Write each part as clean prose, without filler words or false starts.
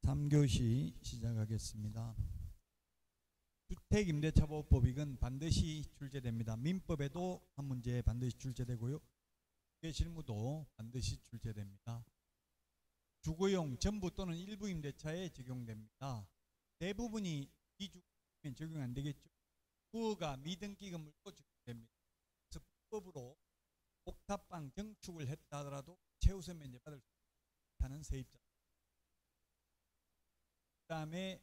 3교시 시작하겠습니다. 주택임대차보호법익은 반드시 출제됩니다. 민법에도 한 문제 반드시 출제되고요. 실무도 반드시 출제됩니다. 주거용 전부 또는 일부 임대차에 적용됩니다. 대부분이 비주거면 적용 안 되겠죠. 부어가 미등기 건물도 적용됩니다. 그래서 불법으로 옥탑방 정축을 했다 하더라도 최우선 면제 받을 수 있다는 세입자. 그 다음에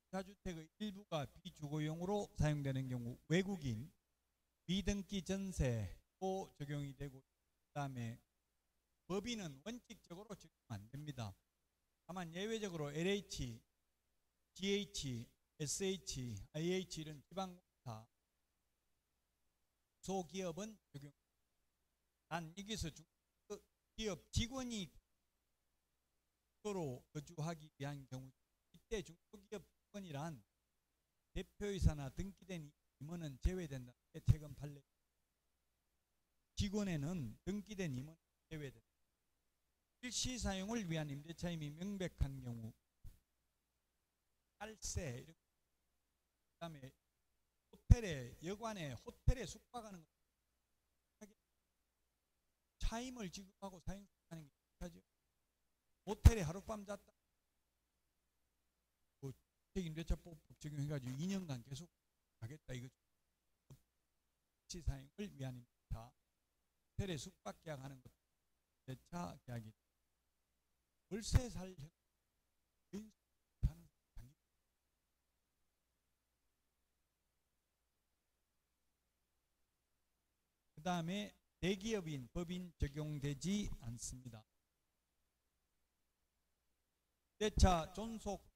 다주택의 일부가 비주거용으로 사용되는 경우 외국인 미등기 전세도 적용이 되고, 그 다음에 법인은 원칙적으로 적용 안 됩니다. 다만 예외적으로 LH, GH, SH, IH 이런 지방공사 소기업은 적용. 단 여기서 기업 직원이 서로 거주하기 위한 경우, 이때 중소기업 직원이란 대표이사나 등기된 임원은 제외된다. 최근 판례. 직원에는 등기된 임원 제외된다. 일시 사용을 위한 임대차임이 명백한 경우, 탈세, 그 다음에 호텔에, 여관에 호텔에 숙박하는 것, 차임을 지급하고 사용하는 게 좋죠. 호텔에 하룻밤 잤다. 주택임대차법 적용해가지고 2년간 계속 하겠다 이거죠. 일시 사용을 위한 임대차, 호텔에 숙박 계약하는 것, 임대차 계약이. 월세 살 하는 단기. 그 다음에 대기업인 법인 적용되지 않습니다. 임대차 존속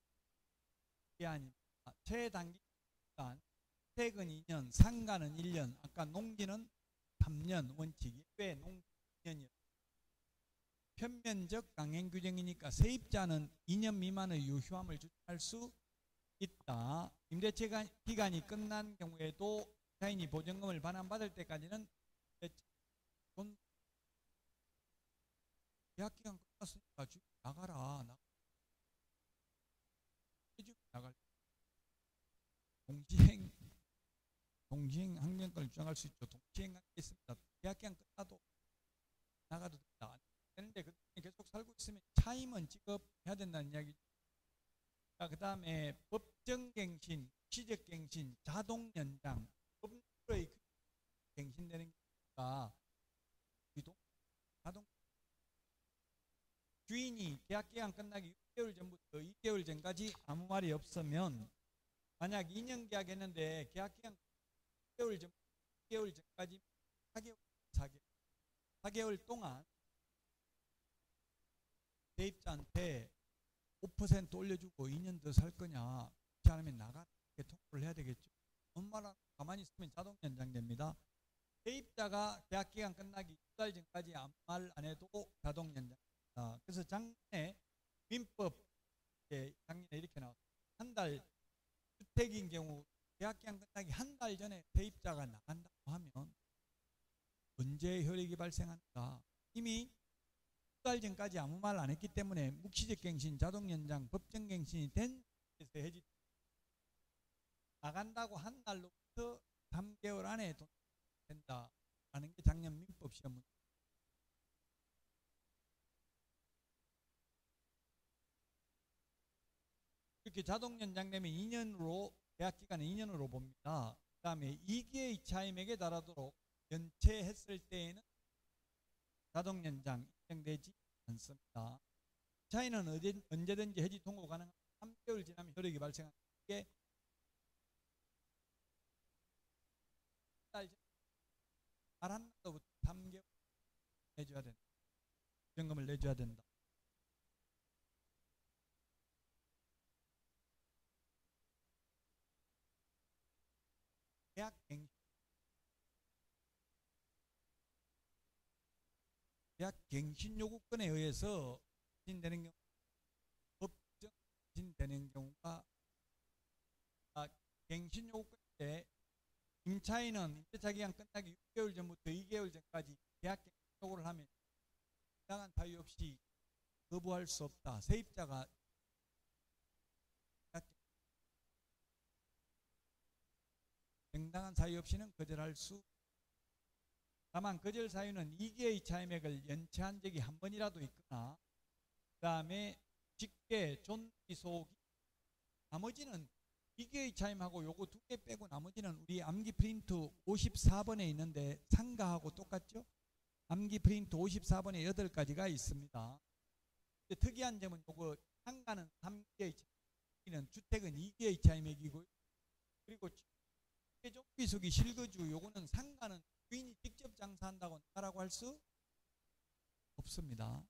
기한입니다. 최단기 기간, 주택은 2년, 상가는 1년, 아까 농지는 3년 원칙이, 왜 농지 2년이요? 편면적 강행 규정이니까 세입자는 2년 미만의 유효함을 주장할 수 있다. 임대차 기간이 끝난 경우에도 타인이 보증금을 반환받을 때까지는 계약 기간 끝났으니까 집 나가라. 나갈 동시행 항변권을 주장할 수 있죠. 동시행 관계 있습니다. 계약 기간 끝나도 나가도 된다. 되는데 그 계속 살고 있으면 차임은 지급해야 된다는 이야기죠. 그 다음에 법정갱신, 시적갱신, 자동연장, 법률의 갱신되는 게니까 자동 주인이 계약 기간 끝나기 6개월 전부터 2개월 전까지 아무 말이 없으면, 만약 2년 계약했는데 계약 기간 2개월 전까지 4개월 동안 세입자한테 5% 올려주고 2년 더 살 거냐, 그렇지 않으면 나가, 이렇게 통보를 해야 되겠죠. 엄마랑 가만히 있으면 자동 연장됩니다. 세입자가 계약 기간 끝나기 2달 전까지 아무 말 안 해도 자동 연장. 그래서 작년에 민법 작년에 이렇게 나왔어요. 한 달 주택인 경우 계약 기간 끝나기 한 달 전에 세입자가 나간다고 하면 언제 효력이 발생하는가? 이미 2달 전까지 아무 말 안 했기 때문에 묵시적 갱신, 자동 연장, 법정 갱신이 된 데서 해지. 나간다고 한 날로부터 3개월 안에 된다라는 게 작년 민법 시험 문제. 이렇게 자동 연장되면 2년으로, 계약 기간은 2년으로 봅니다. 그 다음에 2기의 차임액에 달하도록 연체했을 때에는 자동 연장 인정되지 않습니다. 차이는 언제든지 해지 통고 가능한 3개월 지나면 효력이 발생하는 게 말한 날부터 3개월 내줘야 된다. 보증금을 내줘야 된다. 계약 갱신 요구권에 의해서 갱신되는 경우, 법정 갱신되는 경우가, 갱신 요구권에 임차인은 임대차 기간 끝나기 6개월 전부터 2개월 전까지 계약 갱신 요구를 하면 상당한 사유 없이 거부할 수 없다. 세입자가 정당한 사유 없이는 거절할 수. 다만 거절 사유는 2개의 차임액을 연체한 적이 한 번이라도 있거나 그 다음에 직계, 존비, 소기 나머지는 2개의 차임하고 요거 2개 빼고 나머지는 우리 암기 프린트 54번에 있는데 상가하고 똑같죠? 암기 프린트 54번에 8가지가 있습니다. 특이한 점은 요거 상가는 3개의 차임액이는 주택은 2개의 차임액이고 그리고 종비수기 실거주 요거는 상가는 주인이 직접 장사한다고 나라고 할 수 없습니다.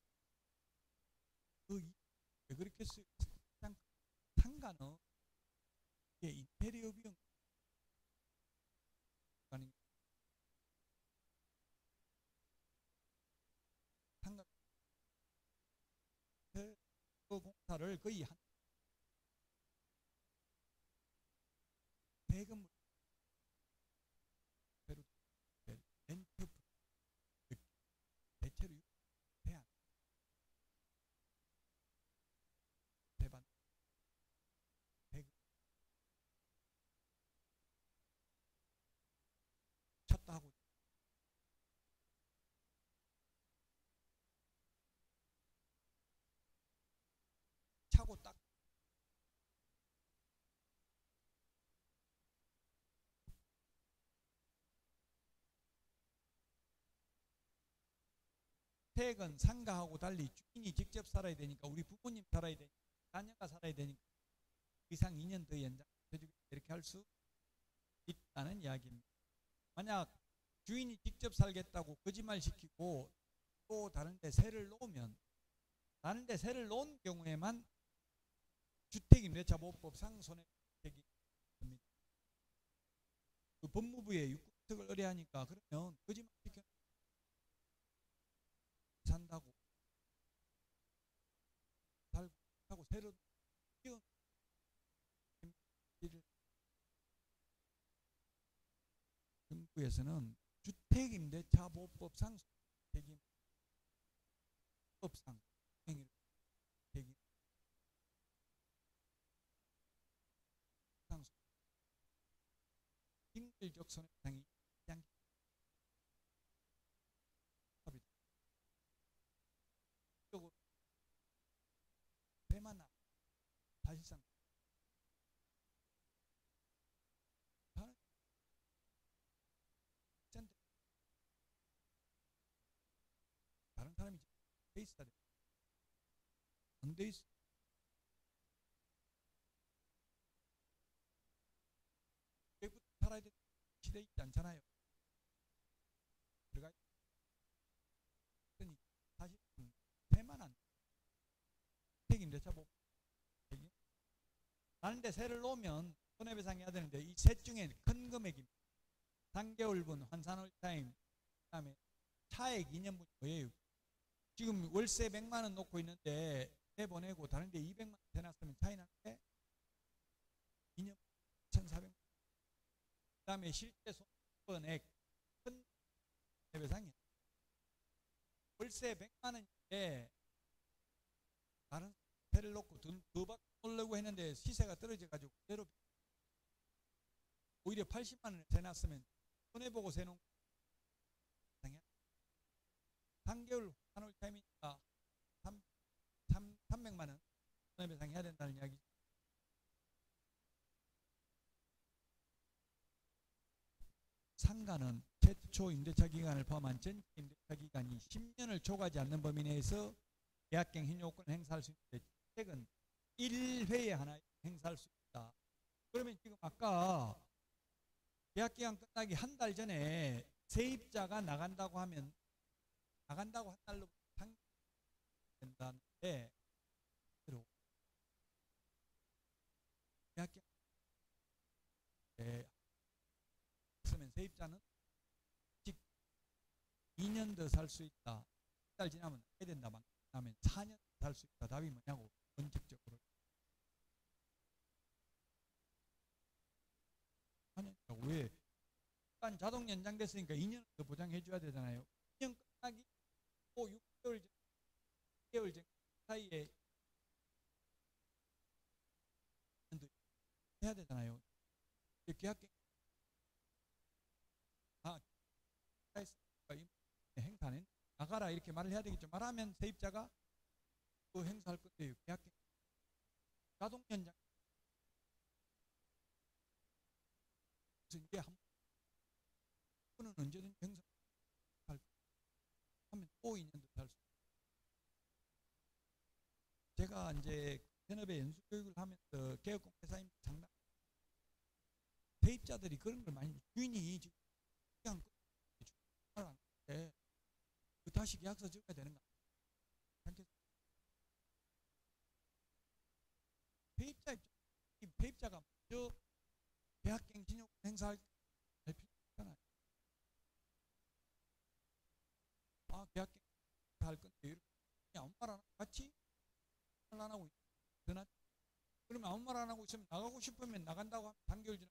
왜 그렇게 써요? 상가는 인테리어 비용 상가 그 공사를 거의 한 대금 렌트 대체로 대안 대반 대금 쳤다 하고 차고 딱 주택은 상가하고 달리 주인이 직접 살아야 되니까 우리 부모님 살아야 되니까 자녀가 살아야 되니까 이상 2년 더 연장해주겠다 이렇게 할 수 있다는 이야기입니다. 만약 주인이 직접 살겠다고 거짓말 시키고 또 다른 데 세를 놓으면 다른 데 세를 놓은 경우에만 주택임대차보호법상 손해배상이 있습니다. 그 법무부에 육구특을 의뢰하니까 그러면 거짓말 시켜 산다고 살고 하고 새로 끼운 정부에서는 주택임대차보호법상 책임 법상 행위 책임 상수 징벌적 손해배상이 있지 않겠습니까? 대만아 사실상 다른 사람이 돼 있어야 돼. 안 돼 있어. 때부터 살아야 되는 시대에 있지 않잖아요. 들어가 있으니 사실 세만한 책임대차법 다른데 세를 놓으면 손해배상해야 되는데 이 셋 중에 큰 금액입니다. 3개월분 환산월타임 그 다음에 차액 2년분 뭐예요? 지금 월세 100만 원 놓고 있는데 내보내고 다른 데 200만 원 대놨으면 차이 나는데 2년 1,400만 원. 그 다음에 실제 손해액 큰 손해배상이에요. 월세 100만 원인데 다른 세를 놓고 더 바꾸려고 했는데 시세가 떨어져가지고 그대로 오히려 80만 원을 대놨으면 손해보고 세놓은 3개월 환월 타임이니까 300만 원 손해배상 해야 된다는 이야기죠. 상가는 최초 임대차 기간을 포함한 전체 임대차 기간이 10년을 초과하지 않는 범위 내에서 계약갱 행위요건을 행사할 수 있는데 주택은 1회에 하나 행사할 수 있다. 그러면 지금 아까 계약기간 끝나기 한 달 전에 세입자가 나간다고 하면 나간다고 한 달로 된다는데 계약기간 있으면 세입자는 2년 더 살 수 있다. 한 달 지나면 해야 된다. 하면 4년 살 수 있다. 답이 뭐냐고 원칙적으로. 왜? 일단 자동 연장됐으니까 2년 더 보장해 줘야 되잖아요. 2년 끝나기 6개월 전, 6개월 전 사이에 해야 되잖아요. 계약갱 나가라 이렇게 말을 해야 되겠죠. 말하면 세입자가 그 행사할 건데요. 계약갱신 자동 연장. 그래서 이게 한 번은 언제든지 행사할 하면 또 2년도 살 수. 제가 이제 현업에 연수 교육을 하면서 개업공 회사님 상담 세입자들이 그런 걸 많이 주인이 지금 그냥 그 다시 계약서 적어야 되는 거 아니에요? 세입자가 먼저 계약갱신요금 행사할 필요 없잖아요. 아, 계약갱신 할 건데 이렇게 아무 말 안 하고 같이 말 안 하고 있으면 그러면 아무 말 안 하고 있으면 나가고 싶으면 나간다고 하면 단결 지나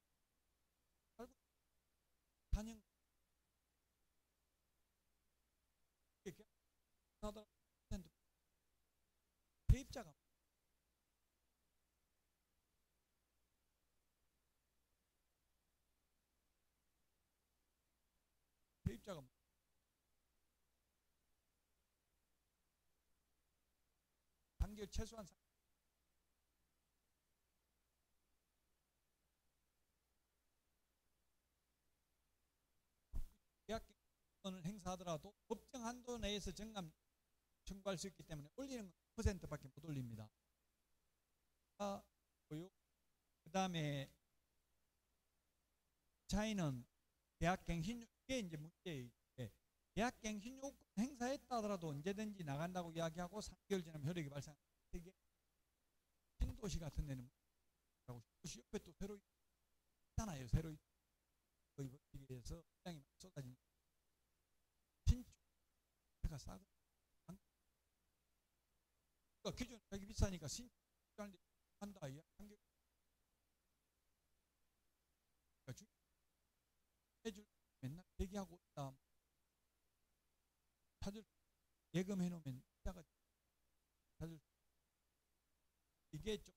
4년 세입자가 단결 최소한 계약갱신을 행사하더라도 법정 한도 내에서 정감 청구할 수 있기 때문에 올리는 건 1%밖에 못 올립니다. 그 다음에 차이는 계약갱신 이게 이제 문제예요. 계약갱신 요건 행사했다 하더라도 언제든지 나간다고 이야기하고 3개월 지나면 효력이 발생. 이게 신도시 같은 데는 신도시 옆에 또 새로 있잖아요. 새로 거의 버티기에서 시장이 많이 쏟아진 신주가 싸고 그러니까 기존 가격이 비싸니까 신주하는데 한다 이 한개 해줄 맨날 대기하고 있다. 찾을 예금해 놓으면 이자가 찾을 이게 좀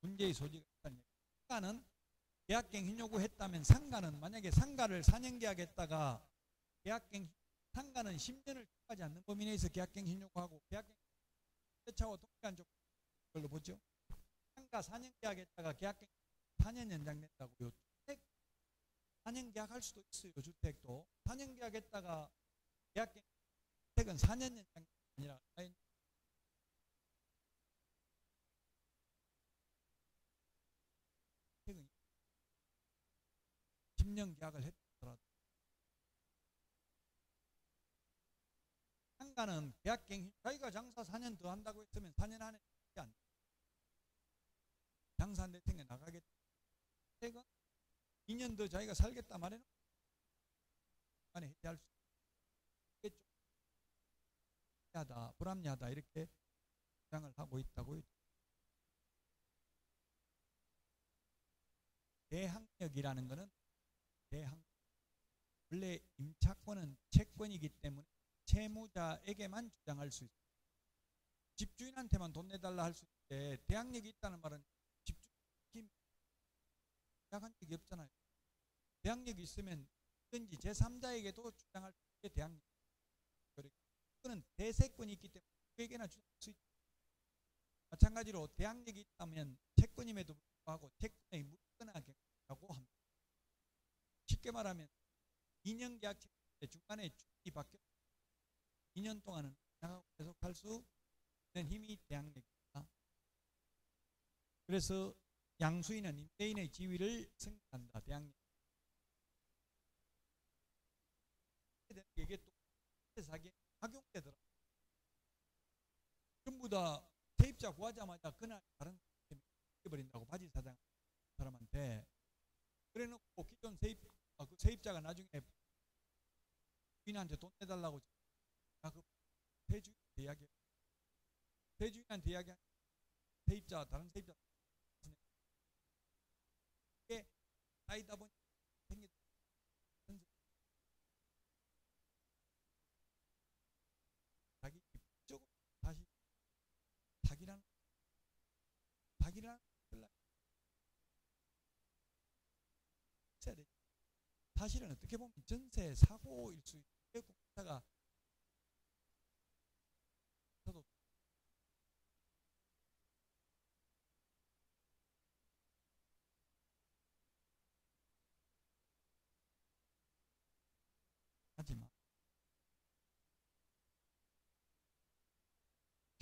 문제의 소지가 있다는 얘기. 상가는 계약갱신 요구했다면 상가는 만약에 상가를 4년 계약했다가 계약갱신 상가는 10년을 초과하지 않는 범위 내에서 계약갱신 요구하고 계약갱신 차와 동일한 조건 걸로 보죠. 상가 4년 계약했다가 계약갱신 4년 연장된다고요. 주택 4년 계약할 수도 있어요. 주택도 4년 계약했다가 계약갱신 주택은 4년 연장이 아니라 10년 계약을 했더라도 상가는 계약갱신 자기가 장사 4년 더 한다고 했으면 4년 안에 안 장사 안 될 텐데 나가겠다. 주택은 2년 더 자기가 살겠다 말해는 안에 해지할 수 있겠죠. 불합리하다 이렇게 주장을 하고 있다고. 대항력이라는 것은 원래 임차권은 채권이기 때문에 채무자에게만 주장할 수 있어요. 집주인한테만 돈 내달라 할 수 있는데 대항력이 있다는 말은 집주인 계약한 적이 없잖아요. 대항력이 있으면 누든지 제3자에게도 주장할 수 있게 대항력. 그거는 대세권이 있기 때문에 누구에게나 주장할 수 있죠. 마찬가지로 대항력이 있다면 채권임에도 불구하고 채권의 무권하고 합니다. 쉽게 말하면 2년 계약 중간에 주인이 바뀌어 2년 동안은 계속할 수 있는 힘이 대항력입니다. 그래서 양수인은 임대인의 지위를 승계한다. 대항력. 이게 또 사기에 악용되더라. 전부 다 세입자 구하자마자 그날 다른 사람한테 버린다고 바지 사장 사람한테. 그래놓고 기존 그 세입자가 나중에 주인한테 돈 내달라고 세주인한테 이야기. 세주인한테 이야기한 세입자 다른 세입자 이게 쌓이다 보니 생긴 자기 입적으로 다시 사기라는 사실은 어떻게 보면 전세 사고일 수 있고 공사가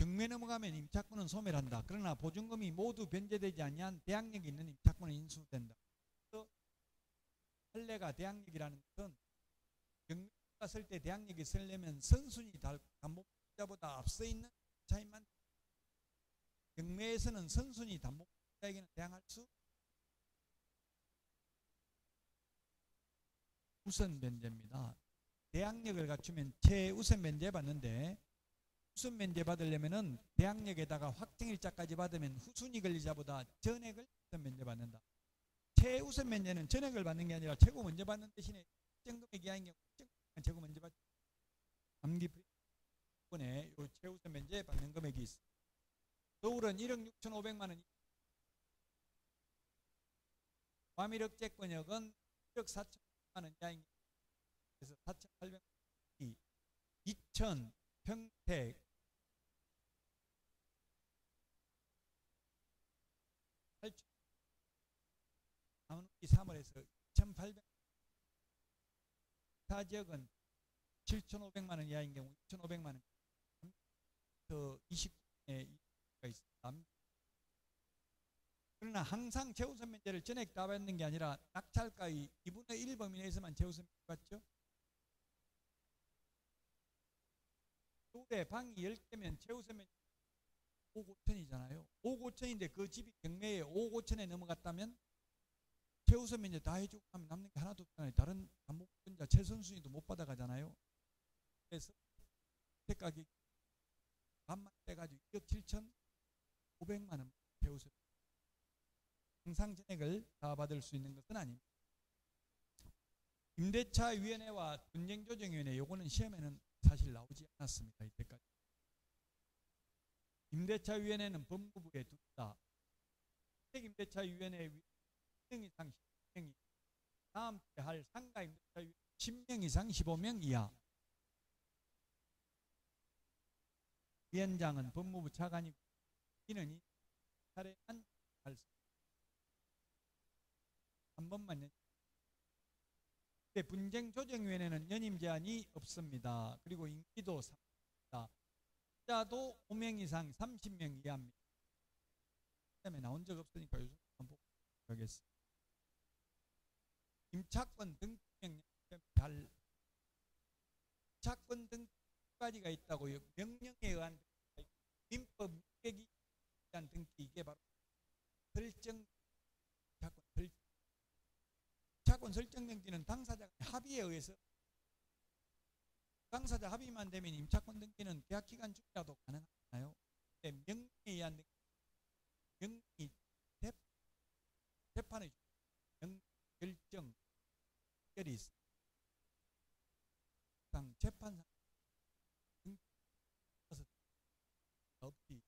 경매 넘어가면 임차권은 소멸한다. 그러나 보증금이 모두 변제되지 아니한 대항력이 있는 임차권은 인수된다. 그래서 판례가 대항력이라는 것은 경매가 쓸 때 대항력이 쓰려면 선순위 담보자보다 앞서 있는 임차인만, 경매에서는 선순위 담보자에게는 대항할 수 우선 변제입니다. 대항력을 갖추면 최우선 변제 받는데, 우선 변제 받으려면은 대항력에다가 확정일자까지 받으면 후순위 권리자보다 전액을 우선 변제 받는다. 최우선 변제는 전액을 받는 게 아니라 최고 먼저 받는 대신에 특정 금액 이하인 경우 최고 먼저 받죠. 암기분에 요 최우선 변제 받는 금액이 있습니다. 서울은 1억 6,500만 원, 과밀억제권역은 1억 4,000만 원 이하인 경우, 그래서 4,800만 원, 2천 평택, 남원이 3월에서 2,800만 원, 타 지역은 7,500만 원 이하인 경우 2,500만 원, 더 29에 가 있습니다. 그러나 항상 최우선 면제를 전액 다 받는 게 아니라 낙찰가의 2분의 1 범위 내에서만 최우선 면제 받죠. 서울에 방이 10개면 최우선 면제 5억 5천이잖아요. 5억 5천인데 그 집이 경매에 5억 5천에 넘어갔다면 최우선 면제 다 해주고 하면 남는 게 하나도 없잖아요. 다른 담보권자 최선순위도 못 받아가잖아요. 그래서 가격이 반만 떼가지고 2억 7,500만 원 최우선, 항상 전액을 다 받을 수 있는 것은 아닙니다. 임대차위원회와 분쟁조정위원회, 요거는 시험에는 사실 나오지 않았습니다. 이때까지. 임대차위원회는 법무부에 둡니다. 임대차위원회 10명 이상 10명이, 다음 때 할 상가 임대차위원회 10명 이상 15명 이하. 위원장은 법무부 차관이고 인원이 차례만 할 수. 한 번만. 분쟁조정위원회는 연임 제한이 없습니다. 그리고 임기도 3입니다. 자도 5명 이상 30명 이하입니다. 그다음에 나온 적 없으니까 요즘 한번 보겠습니다. 임차권 등기명령 잘, 임차권 등기 두 가지가 있다고요. 명령에 의한 등기, 민법 명백이 의한 등기, 이게 바로 설정 임차권 설정. 임차권 설정 등기는 당사자 합의에 의해서, 당사자 합의만 되면 임차권 등기는 계약 기간 중이라도 가능하잖아요. 명령에 의한 등기, 명령이 재판의 결정 결이 있습니다. 재판상 없이,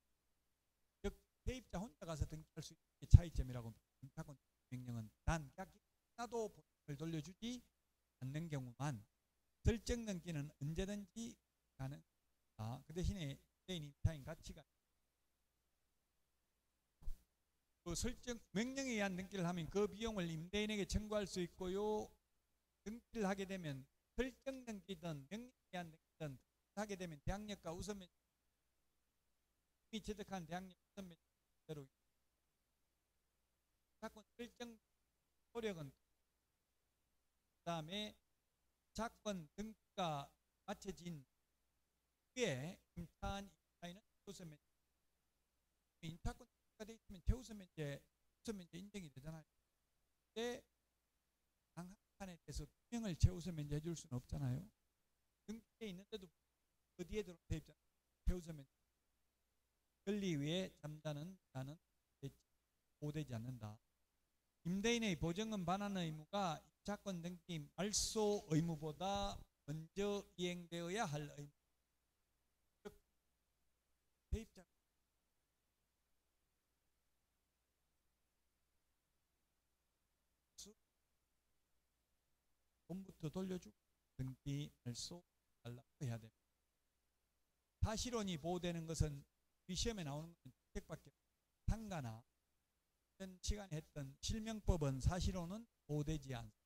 즉 세입자 혼자 가서 등기할 수 있는 게 차이점이라고. 임차권 명령은 단 계약 기간 하나도 보증을 돌려주지 않는 경우만 설정 등기는 언제든지 가능합니다. 그 대신에 임대인 임차인 가치가, 그 설정 명령에 의한 등기를 하면 그 비용을 임대인에게 청구할 수 있고요. 등기를 하게 되면 설정 등기든 명령에 의한 등기든 하게 되면 대항력과 우선 면제, 이미 취득한 대항력 우선 면제대로 자권 설정 효력은, 그 다음에 자권 등기가 마쳐진 후에 임차인 임차인은 최우선 면제, 임차권 등기가 되어 있으면 최우선 면제, 우선 면제 인정이 되잖아요. 근데 강한판에 대해서 투명을 최우선 면제 해줄 수는 없잖아요. 등기에 있는데도 어디에 들어서 입장 최우선 면제, 권리 위에 잠자는 자는 보호되지 않는다. 임대인의 보증금 반환 의무가 임차권 등기 말소 의무보다 먼저 이행되어야 할 의무. 즉 세입자 돈부터 돌려주고 등기 말소 달라고 해야 됩니다. 사실혼이 보호되는 것은 이 시험에 나오는 것은 주택밖에, 상가나 전 시간에 했던 실명법은 사실혼은 보호되지 않습니다.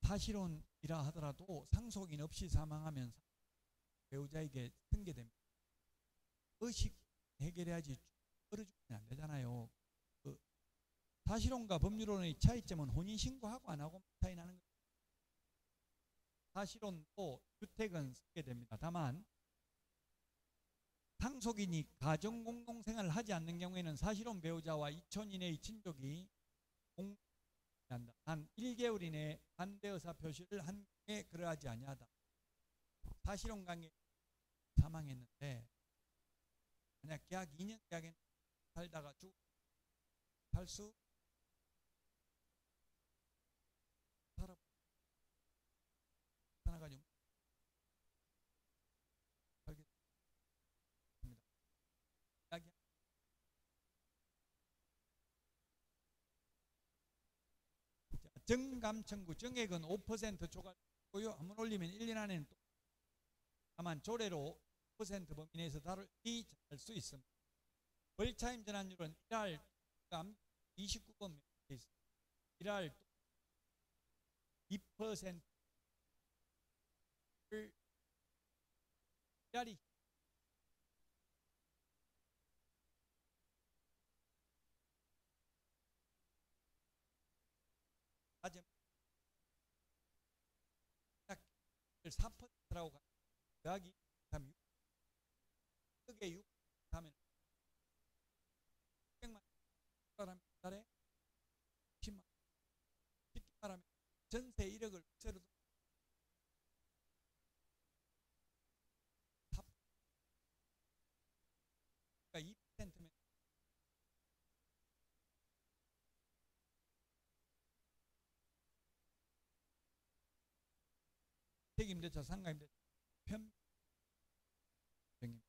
사실혼이라 하더라도 상속인 없이 사망하면 배우자에게 승계됩니다. 의식 해결해야지 끌어주면 안 되잖아요. 그 사실혼과 법률혼의 차이점은 혼인신고하고 안 하고 차이 나는 거예요. 사실혼도 주택은 승계됩니다. 다만 상속인이 가정공동생활을 하지 않는 경우에는 사실혼 배우자와 2촌 이내의 친족이 공동한다. 단 1개월 이내에 반대 의사 표시를 한 경우에 그러하지 아니하다. 사실혼 관계 사망했는데 만약 계약 2년 계약에 살다가 살수 살아가지고 정감 청구 정액은 5% 초과고요. 한번 올리면 1년 안에는 또 다만 조례로 5% 범위 내에서 다루기 할 수 있습니다. 월차임 전환율은 1할 29번 돼 있습니다. 1할 2%를 1할이 맞으면 4%라고 더하기 3, 6에 6 하면 600만 원 달에 10만 원. 쉽게 말하면 전세 1억을 세로 그러니까 2%면 책임대차 상가임대차 편입니다.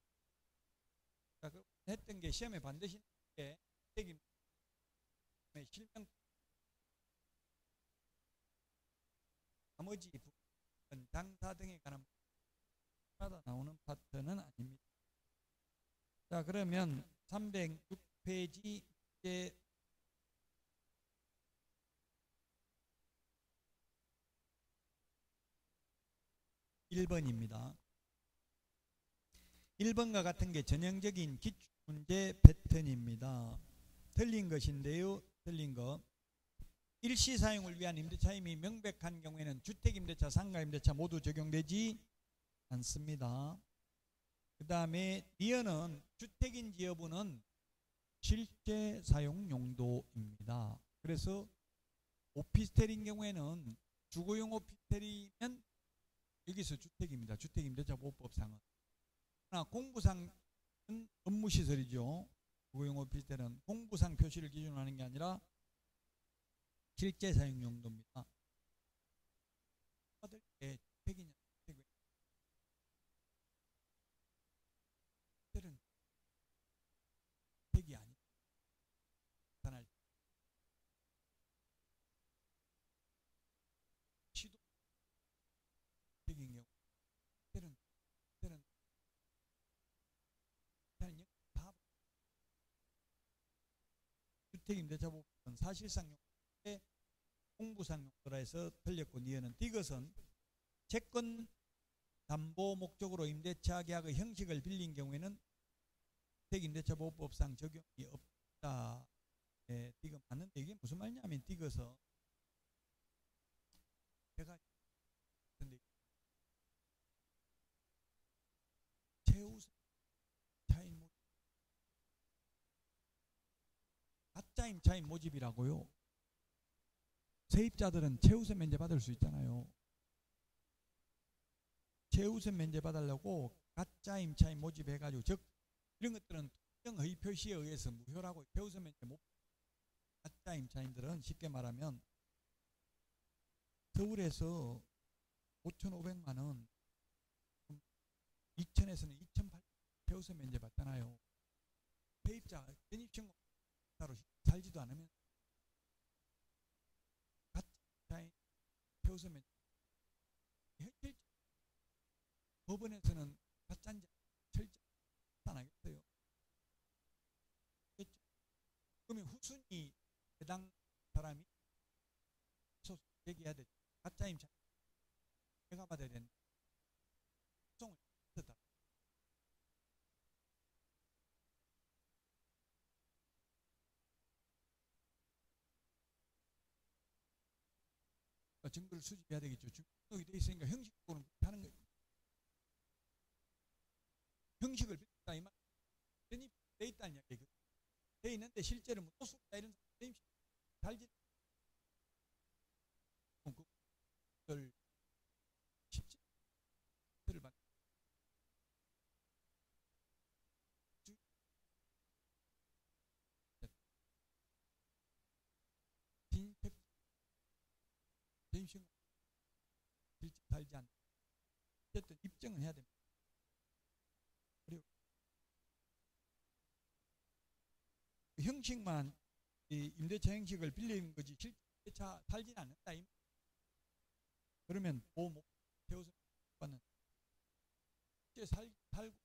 그러니까 했던 게 시험에 반드시 게 책임 실명 나머지 부분 당사 등에 관한 마다 나오는 파트는 아닙니다. 자, 그러면 306페이지 이제 1번입니다. 1번과 같은 게 전형적인 기출문제 패턴입니다. 틀린 것인데요. 틀린 거. 일시 사용을 위한 임대차임이 명백한 경우에는 주택임대차, 상가임대차 모두 적용되지 않습니다. 그 다음에 니은은 주택인지 여부는 실제 사용 용도입니다. 그래서 오피스텔인 경우에는 주거용 오피스텔이면 여기서 주택입니다. 주택임대차보호법상은. 그러나 공부상은 업무시설이죠. 주거용 오피스텔은 공부상 표시를 기준으로 하는 게 아니라 실제 사용 용도입니다. 받을 때 주택이냐 주택은 주택이 아니다. 나타날 시도 주택인 경우 주택은 주택임대차보호법은 사실상 용도에 공부상 용도라 해서 틀렸고 니은은 디귿은 채권 담보 목적으로 임대차 계약의 형식을 빌린 경우에는 주택임대차보호법상 적용이 없다. 네, 디귿 맞는데 이게 무슨 말이냐면 디귿은 제가 근데 최우선 차임 모집 가짜 임차인 모집이라고요. 세입자들은 최우선 면제 받을 수 있잖아요. 최우선 면제 받으려고 가짜 임차인 모집해가지고 즉 이런 것들은 특정 허위 표시에 의해서 무효라고 최우선 면제 못 가짜 임차인들은 쉽게 말하면 서울에서 5,500만 원 2천에서는 2,800만 최우선 면제 받잖아요. 세입자 전입신고 따로 살지도 않으면 가짜 임차인 최우선 면제 현실 법원에서는 가짜인지 철저히 나타나겠어요. 그러면 후순위 해당 사람이 소송 얘기해야 되죠. 가짜 임차인 내가 받아야 된다. 소송을 했다. 증거를 수집해야 되겠죠. 등록이 돼 있으니까 형식적으로는 그렇게 하는 거예요. 형식을 빌렸다 이 말. 돼 있다는 이야기예요. 돼 있는데 실제로 뭐 노숙자 이런 사람들이 달지 그걸 실제를 받 빈팩 대임신 실제 달지 않는 어쨌든 입증은 해야 됩니다. 그리고 그 형식만 이 임대차 형식을 빌린 거지 실제 임대차 살지는 않는다. 그러면 보험 세워서 받는 실제 살고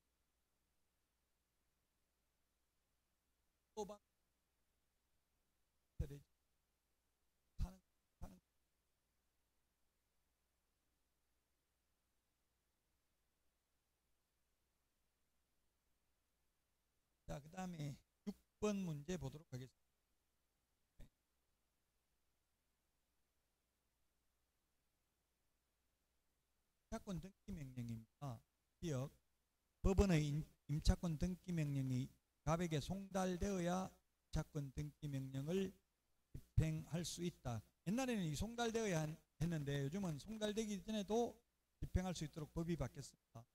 또 받는 되지. 사는 자, 그 다음에 6번 문제 보도록 하겠습니다. 임차권 등기 명령입니다. 기억, 법원의 임차권 등기 명령이 갑에게 송달되어야 임차권 등기 명령을 집행할 수 있다. 옛날에는 이 송달되어야 했는데 요즘은 송달되기 전에도 집행할 수 있도록 법이 바뀌었습니다.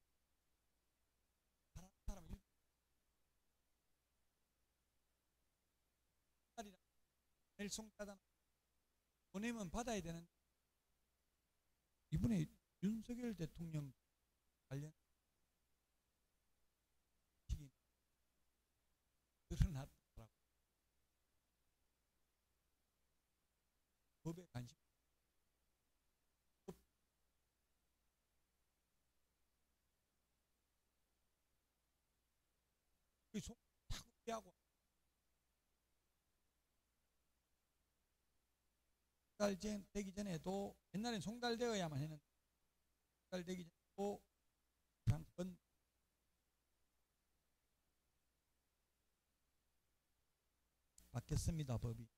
사람 내일 송달하다 보내면 받아야 되는데 이번에 윤석열 대통령 관련 식이 드러났더라고요. 법에 관심 속 타고 피하고 송달되기 전에도 옛날엔 송달되어야만 했는데 송달되기 전에도 잠깐 바뀌었습니다. 법이.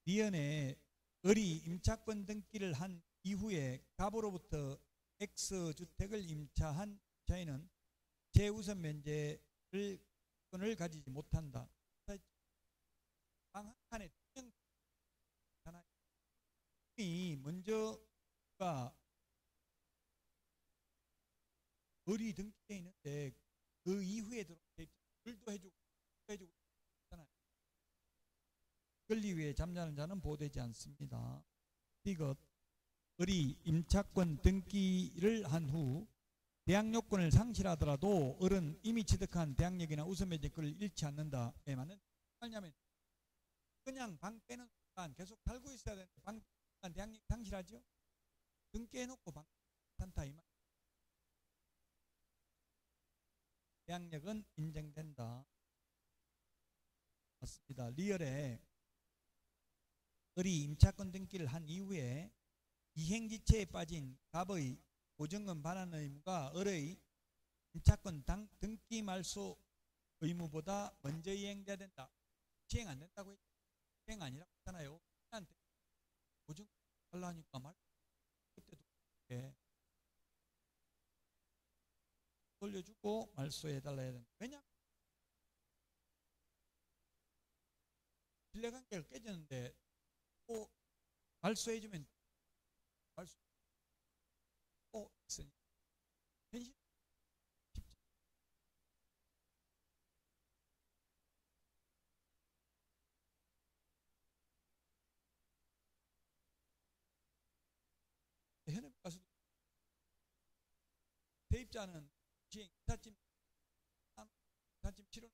미연에 을이 임차권 등기를 한 이후에 갑으로부터 X주택을 임차한 자에는 재우선 면제를 권을 가지지 못한다. 방 한 칸에 이 먼저가 을이 등기되어 있는데 그 이후에 들어온 을도 해주고 있잖아요. 권리 위에 잠자는 자는 보호되지 않습니다. 이것 을이 임차권 등기를 한 후 대항 요건을 상실하더라도 을은 이미 취득한 대항력이나 우선매제권을 잃지 않는다. 에 맞는 말냐면 그냥 방 빼는 순간 계속 살고 있어야 되는데 방 빼는 대항력 상실하죠. 등기해놓고 방 산타 이 말. 대항력은 인정된다. 맞습니다. 리얼에 을이 임차권 등기를 한 이후에 이행지체에 빠진 갑의 보증금 반환 의무가 을의 임차권 등기 말소 의무보다 먼저 이행돼야 된다. 시행 안 된다고 했죠. 시행 아니라고 했잖아요. 한테 보증금 달라니까 말 그때도 이렇게 돌려주고 말소해달라 해야 된다. 왜냐? 신뢰관계가 깨졌는데 또 말소해주면 말소 또 있으니 현실 현업 가서도 대입자는 시행 이삿짐 치료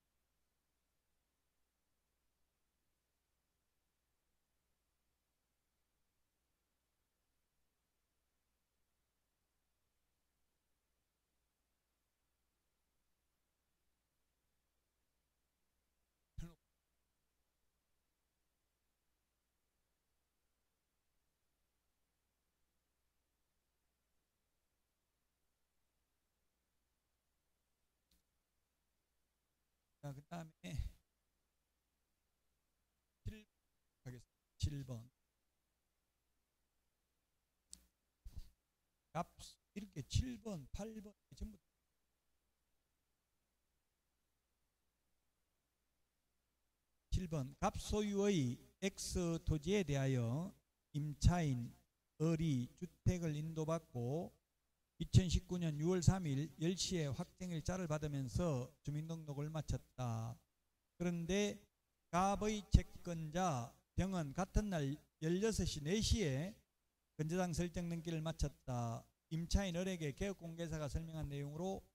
자, 그 다음에 7번 하겠습니다. 7번 이렇게 7번, 8번 전부 7번 갑 소유의 X 토지에 대하여 임차인 을이 주택을 인도받고 2019년 6월 3일 10시에 확정일자를 받으면서 주민등록을 마쳤다. 그런데 갑의 채권자 병은 같은 날 16시 4시에 건재당 설정 등기를 마쳤다. 임차인 을에게 개업공개사가 설명한 내용으로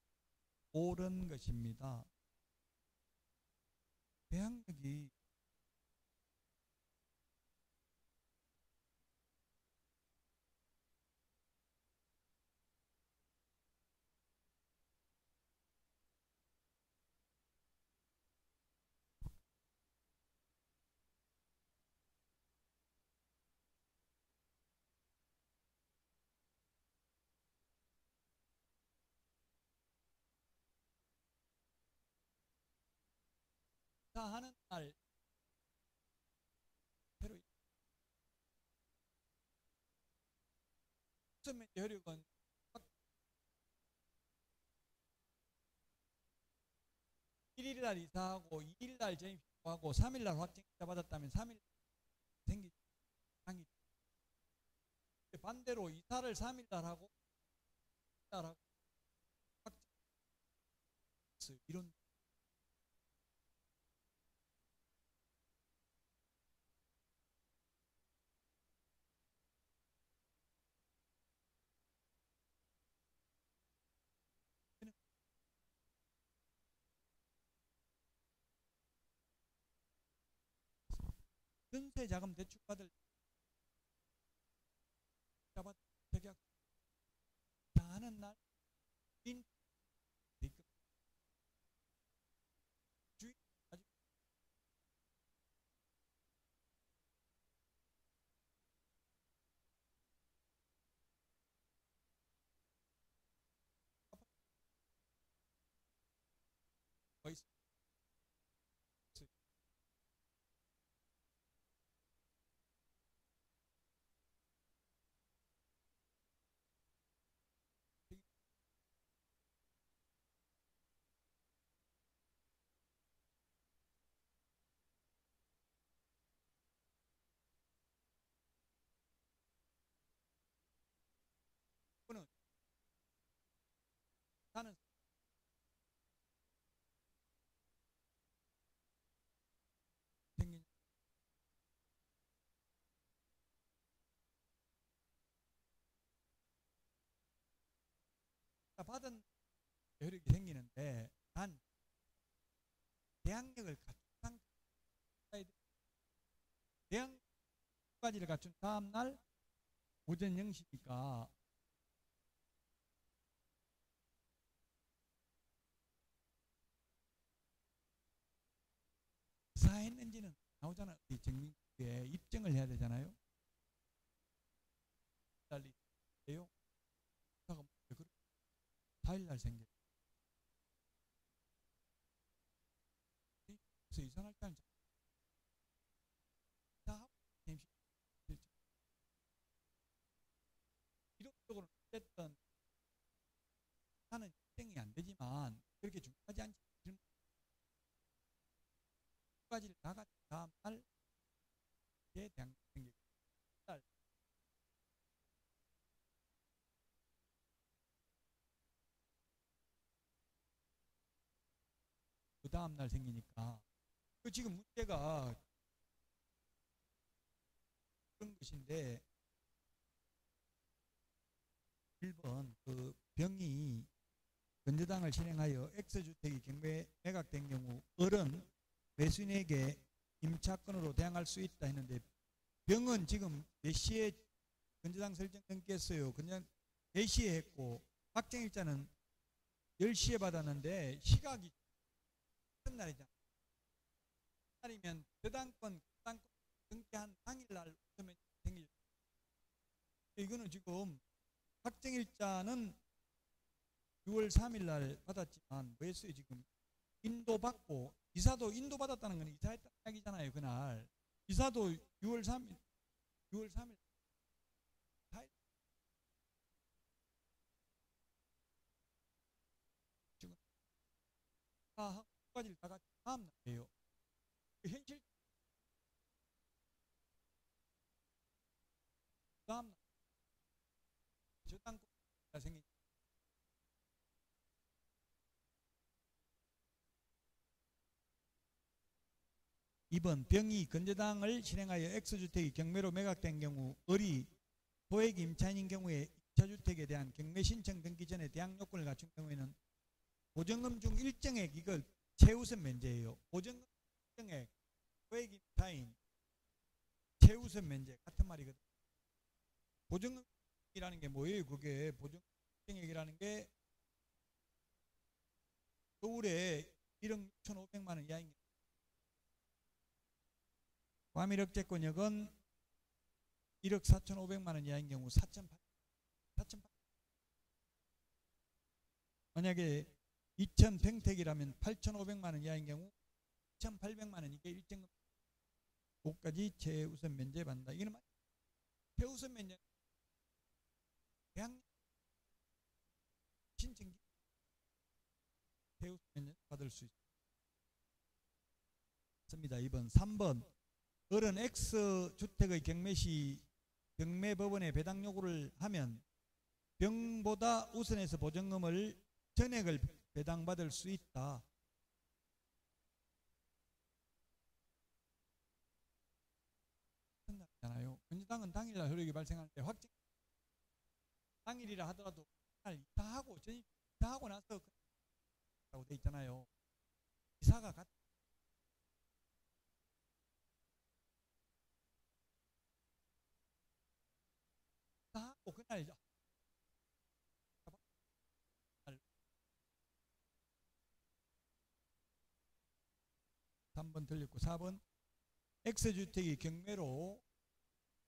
옳은 것입니다. 대항력이 하는 날 새로 입주면 효력은 1일날 이사하고 2일날 전입하고 3일날 확정이자 받았다면 3일 생기지. 반대로 이사를 3일날 하고 2일날 하고 확정 이런 전세 자금 대출 받을 계약 다 하는 날 주인 아주 거의 그는 나는 생긴 받은 효력이 생기는데 단 대항력을 갖춘 상태 대항까지를 갖춘 다음날 오전 0시니까 이사했는지는 나오잖아요. 이 증명에 입증을 해야 되잖아요. 달리 돼요. 4일날 생겨. 그래서 이사할 때는 이론적으로 어쨌든 하는 입증이 안 되지만 그렇게 중요하지 않지. 두 가지를 다 같이 다음 날에 대한 생겨. 그 다음 날 생기니까 그 지금 문제가 그런 것인데 1번 그 병이 건재당을 실행하여 X주택이 경매 매각된 경우 을은 매수인에게 임차권으로 대항할 수 있다 했는데 병은 지금 몇 시에 건재당 설정 등기했어요. 그냥 4시에 했고 확정일자는 10시에 받았는데 시각이 같은 날이잖아. 날이면 저당권 등기한 당일날 오면 생기죠. 이거는 지금 확정일자는 6월 3일 날 받았지만 뭐 했어요? 지금 인도받고 이사도 인도받았다는 건 이사했다는 이야기잖아요. 그날 이사도 6월 3일 두 가지를 다 같이 다음 날이에요. 현실 다음 날 저당권자 생긴 2번 병이 건저당을 실행하여 X주택이 경매로 매각된 경우 을이 소액 임차인인 경우에 2차 주택에 대한 경매 신청 등기 전에 대항 요건을 갖춘 경우에는 보증금 중 일정액, 이걸 최우선 면제예요. 보증금 일정액, 소액 임차인, 최우선 면제 같은 말이거든요. 보증금이라는 게 뭐예요? 그게 보증금 일정액이라는 게 서울에 1억 6,500만 원 이하인 경우, 과밀억제권역은 1억 4,500만 원 이하인 경우 4,800. 만약에 2천 평택이라면 8,500만 원 이하인 경우 2,800만 원, 이게 일정금. 그까지 최우선 면제 받는다. 이거는 최우선 면제 대항 신청기 최우선 면제 받을 수 있습니다. 2번. 3번. 을은 X주택의 경매 시 경매법원에 배당 요구를 하면 병보다 우선해서 보증금을 전액을 배당받을 수 있다. 잖아요. 건저당은 당일날 효력이 발생하는데 확정 당일이라 하더라도 이사하고 전입 이사하고 나서 라고 돼 있잖아요. 이사가 이사하고 그날 3번 틀렸고 4번. X주택이 경매로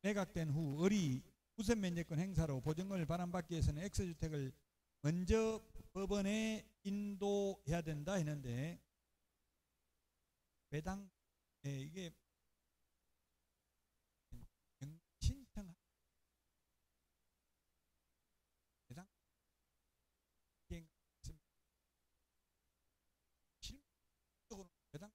매각된 후 을이 우선 면제권 행사로 보증금을 반환받기 위해서는 X주택을 먼저 법원에 인도해야 된다 했는데 배당 이게 신청 배당 실질적으로 배당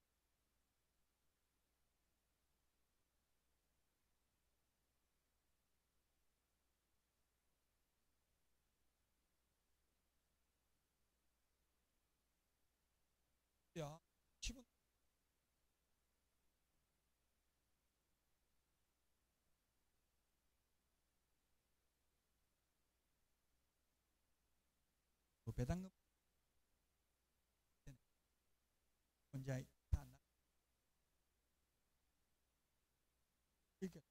야 10은 배당금 혼자 다 이렇게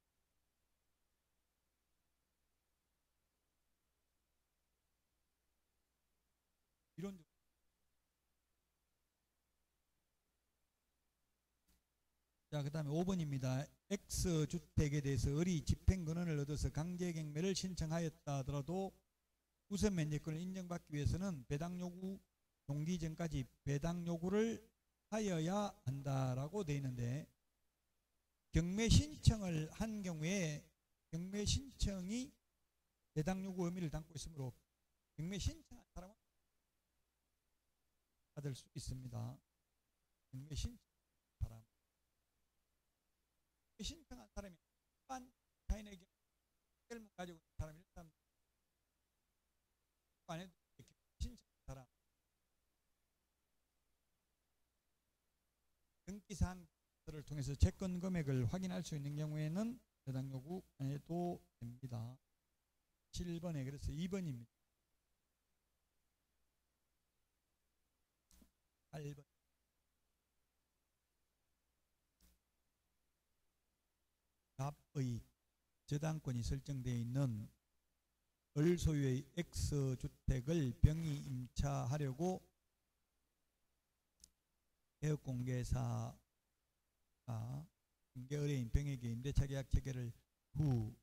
이런. 자, 그 다음에 5번입니다. X주택에 대해서 을이 집행권을 얻어서 강제경매를 신청하였다 하더라도 우선 면제권을 인정받기 위해서는 배당 요구 동기 전까지 배당 요구를 하여야 한다라고 되어 있는데, 경매 신청을 한 경우에 경매 신청이 배당 요구 의미를 담고 있으므로 경매 신청한 사람은 받을 수 있습니다. 경매 신청한 사람. 신청한 사람이 일반 타인에게 해결문 가지고 있는 사람이 일단 안 해도 신청한 사람 등기사항들을 통해서 채권 금액을 확인할 수 있는 경우에는 배당 요구 안 해도 됩니다. 7번에 그래서 2번입니다. 8번. 갑의 저당권이 설정되어 있는 을 소유의 X주택을 병이 임차하려고 개업공개사가 공개의뢰인 병에게 임대차 계약 체결을 후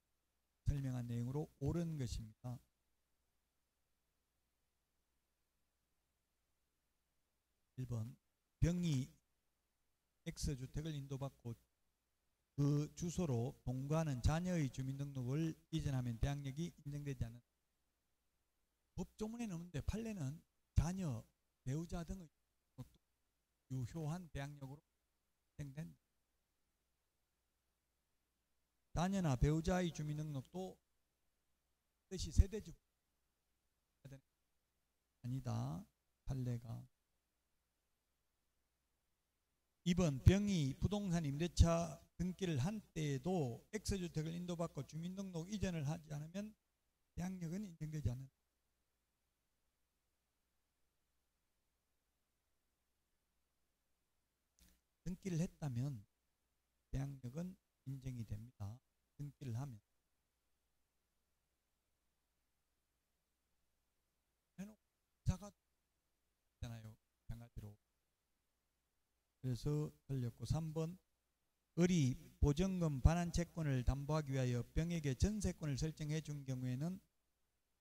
설명한 내용으로 옳은 것입니다. 1번. 병이 X주택을 인도받고 그 주소로 동거하는 자녀의 주민등록을 이전하면 대항력이 인정되지 않는. 법조문에는 없는데 판례는 자녀, 배우자 등의 유효한 대항력으로 인정된다. 자녀나 배우자의 주민등록도 뜻이 세대주 아니다. 판례가. 2번 병이 부동산 임대차 등기를 한 때에도 X주택을 인도받고 주민등록 이전을 하지 않으면 대항력은 인정되지 않는다. 등기를 했다면 대항력은 인정이 됩니다. 등기를 하면. 해놓고 이사가 있잖아요. 마찬가지로. 그래서 틀렸고 3번 을이 보증금 반환 채권을 담보하기 위하여 병에게 전세권을 설정해 준 경우에는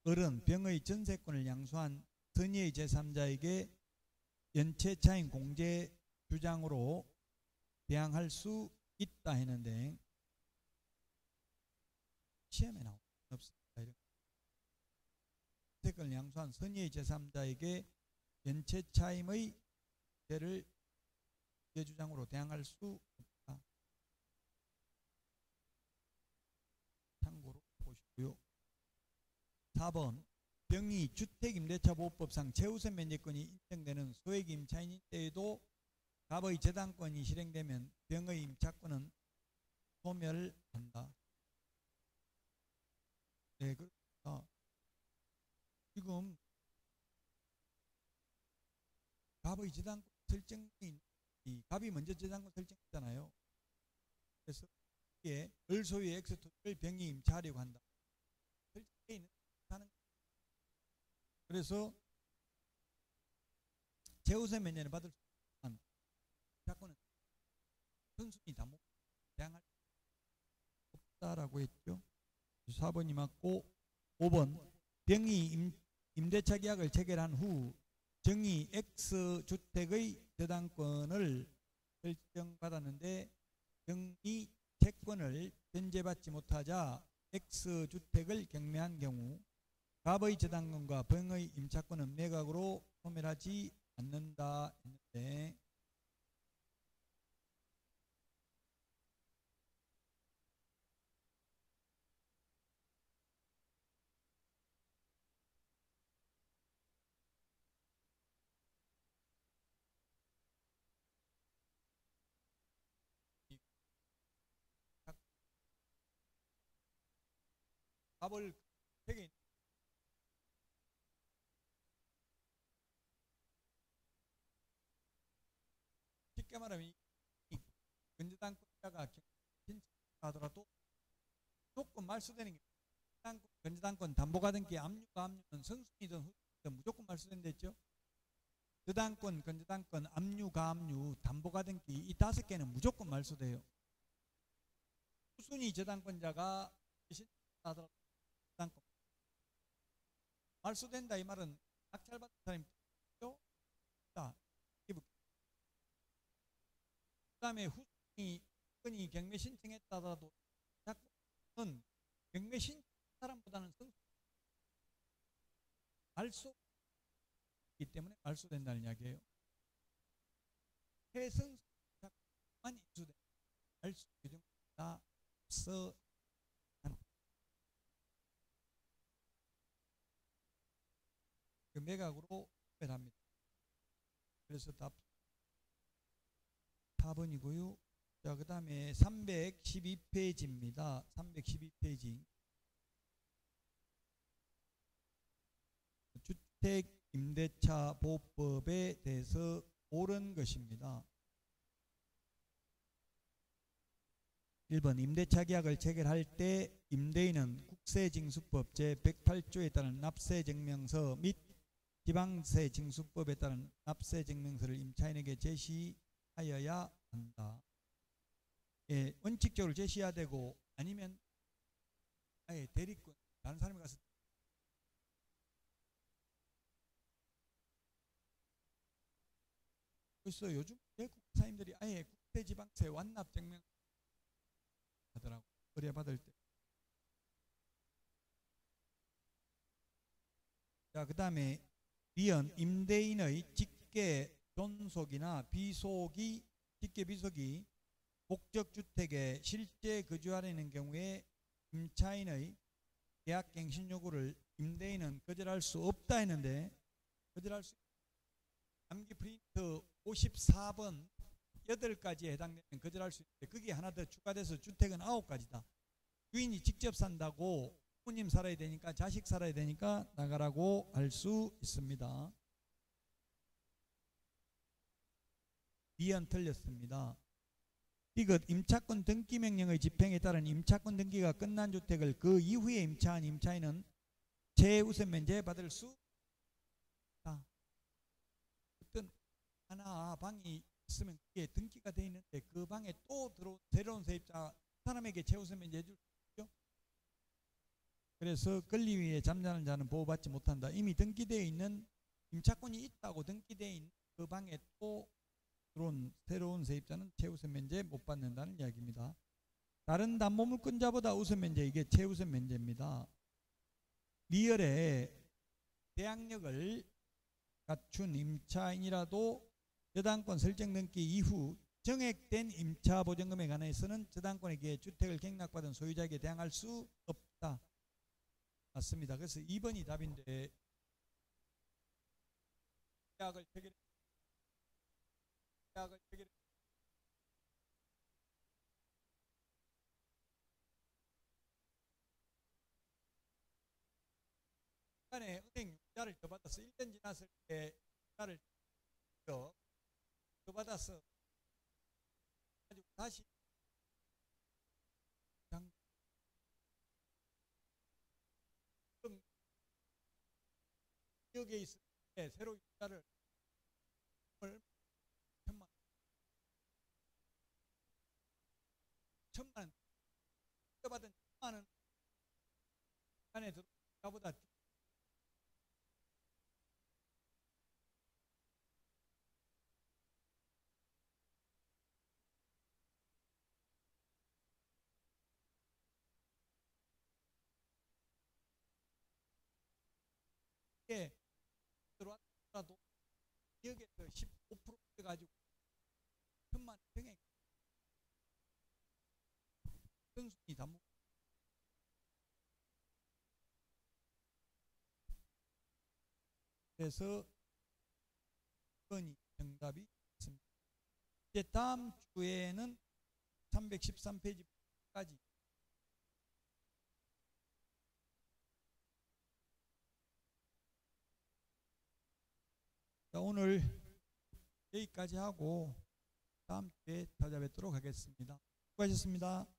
을은 병의 전세권을 양수한 선의의 제3자에게 연체차인 공제 주장으로 대항할 수 있다 했는데 시험에 나오는 없습니다. 전세권을 양수한 선의의 제3자에게 연체차임의 죄를 주장으로 대항할 수 없다. 참고로 보시고요. 4번 병이 주택임대차보호법상 최우선 면제권이 인정되는 소액임차인인 때에도 갑의 재단권이 실행되면 병의 임차권은 소멸한다. 네, 그렇습니다. 지금 갑의 재단권 설정이 갑이 먼저 재단권 설정했잖아요. 그래서 이게 을 소유의 X토지를 병이 임차하려고 한다. 설정해 있는 하는. 그래서 최우선 면제를 받을 수 있는 자권은 선순위 담보 대항할 수 없다라고 했죠. 4번이 맞고 5번 병이 임대차 계약을 체결한 후 정의 X주택의 재단권을 설정받았는데 병이 채권을 변제받지 못하자 X주택을 경매한 경우 갑의 재단권과 병의 임차권은 매각으로 소멸하지 않는다 했는데 갑을 책에 쉽게 말하면 이 근저당권자가 신청하더라도 무조건 말소되는 게 근저당권 담보가 된 게 압류가 압류는 선순위든 후순위든 무조건 말소된다 했죠. 저당권, 근저당권, 압류, 가압류, 담보가 된 게 이 5개는 무조건 말소돼요. 후순위 저당권자가 신청하더라도 저당권 말소된다 이 말은 낙찰받은 사람이 있죠. 그 다음에 후순위 경매 신청했다더라도 자꾸는 경매 신청 사람보다는 말소이기 때문에 말소된다는 이야기예요. 해승만 인수된 말소 규정보다 없어 그 매각으로 소멸합니다. 그래서 답 4번이고요. 자, 그 다음에 312페이지입니다. 312페이지. 주택임대차보호법에 대해서 옳은 것입니다. 1번 임대차 계약을 체결할 때 임대인은 국세징수법 제108조에 따른 납세증명서 및 지방세징수법에 따른 납세증명서를 임차인에게 제시하여야 한다. 예, 원칙적으로 제시해야 되고 아니면 아예 대리권 다른 사람이 가서 그래서 요즘 국사님들이 아예 국세지방세 완납증명 하더라고. 의뢰 받을 때. 자, 그 다음에 위헌 임대인의 직계 존속이나 비속이 직계 비속이 목적주택에 실제 거주하려 있는 경우에 임차인의 계약갱신 요구를 임대인은 거절할 수 없다 했는데 거절할 수 암기 프린트 54번 8가지에 해당되는 거절할 수 있는데 거기에 하나 더 추가돼서 주택은 9가지다. 주인이 직접 산다고 부모님 살아야 되니까 자식 살아야 되니까 나가라고 할 수 있습니다. B안 틀렸습니다. 이것 임차권 등기 명령의 집행에 따른 임차권 등기가 끝난 주택을 그 이후에 임차한 임차인은 최우선 면제 받을 수 있다. 어떤 하나 방이 있으면 그게 등기가 돼 있는데 그 방에 또 들어온 새로운 세입자 사람에게 최우선 면제 해줄 수 있죠. 그래서 권리위에 잠자는 자는 보호받지 못한다. 이미 등기되어 있는 임차권이 있다고 등기되어 있는 그 방에 또 들어온 새로운 세입자는 최우선 면제 못 받는다는 이야기입니다. 다른 담보물권자보다 우선 면제, 이게 최우선 면제입니다. 리얼에 대항력을 갖춘 임차인이라도 저당권 설정 등기 이후 정액된 임차보증금에 관해서는 저당권에게 주택을 경락받은 소유자에게 대항할 수 없다. 맞습니다. 그래서 2번이 답인데 계약을 체결 간에 은행 융자를 더 받아서 1년 지났을 때 융자를 더 받아서 가지고 다시 지역에 있을 때 새로 융자를 1,000만 받은 1,000만 원 안에 들어보다 이게 들어왔더라도 지역에서 15% 가지고 1,000만 원 정액 선순위 담보 그래서 2번이 정답이 있습니다. 이제 다음 주에는 313페이지까지 오늘 여기까지 하고 다음 주에 찾아뵙도록 하겠습니다. 수고하셨습니다.